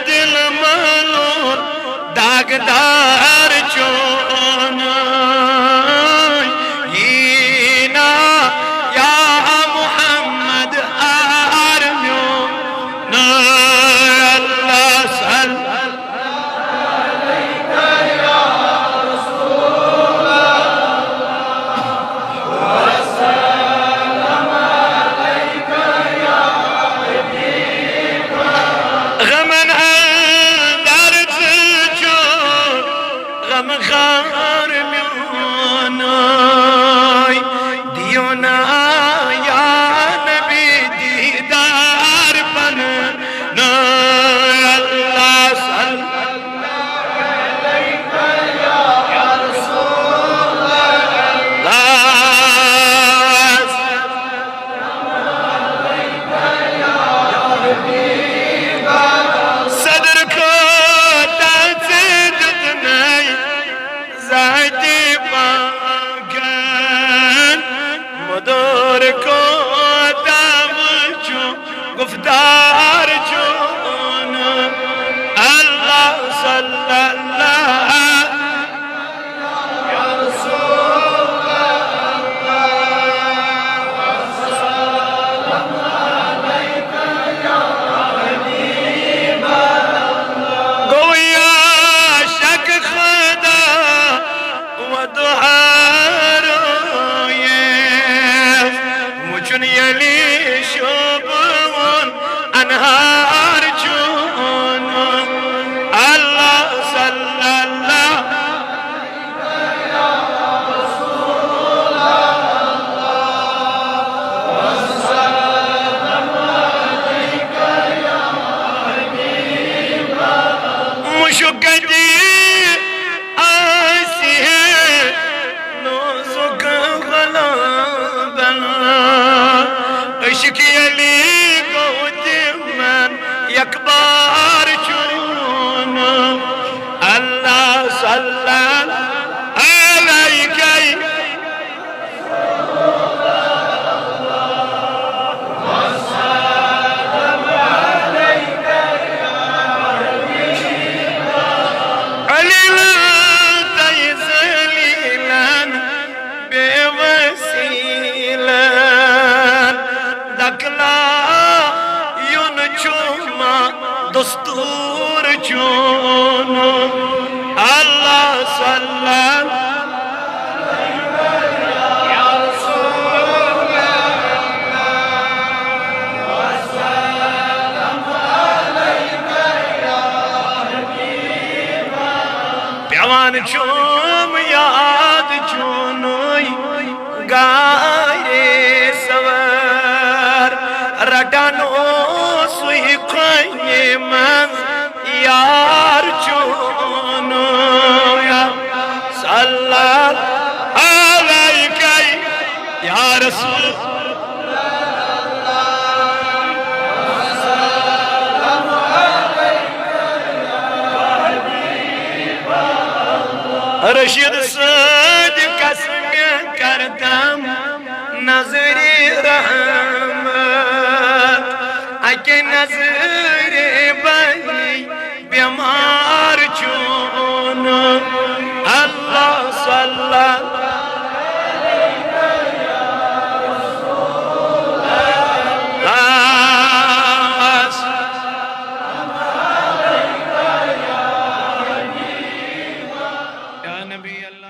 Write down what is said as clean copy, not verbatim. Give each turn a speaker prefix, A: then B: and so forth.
A: दिल मालूर दागदार चोन यीना या मुहम्मद आरम्यो न अल्लाह सल्लल्लाहु अलैका या रसूल अल्लाह वसल्लम अलैका या गमन दर्द जो गम खार म्योन दियो ना या नबी दीदार बन न अल्लाह सल्लल्लाहु अलैका या रसूल अल्लाह सदर को ताज़ीद नहीं ज़ाती पागन मदर को तावजो गुफ्तार जोन अल्लाह सल्लल्लाहु या रसूल गोया शक खुदा व दुहारो ये मुझन यली शोबन अनहार चुन अल्लाह सल्लल्लाहु मुशक्कती आसी है नोज़ुक ग़लाबन इश्क़ अली को दिमन यकबार चुन अल्लाह सल्लल्लाहु अलैका दस्तूर चुन अल्लाह सल्लल्लाहु या रसूल अल्लाह वसल्लम अलैका या हबीब प्यावान चुम याद चुनोई गाये सवर रटानो सुई खोये मन यार चुनो या सल्लल्लाहु अलैका या रसूल रशीद सद कसम करदम नजरे रहमत आके नजरे बनी बीमार चुन अल्लाह सल्लल्लाहु अलैका नबी अल्लाह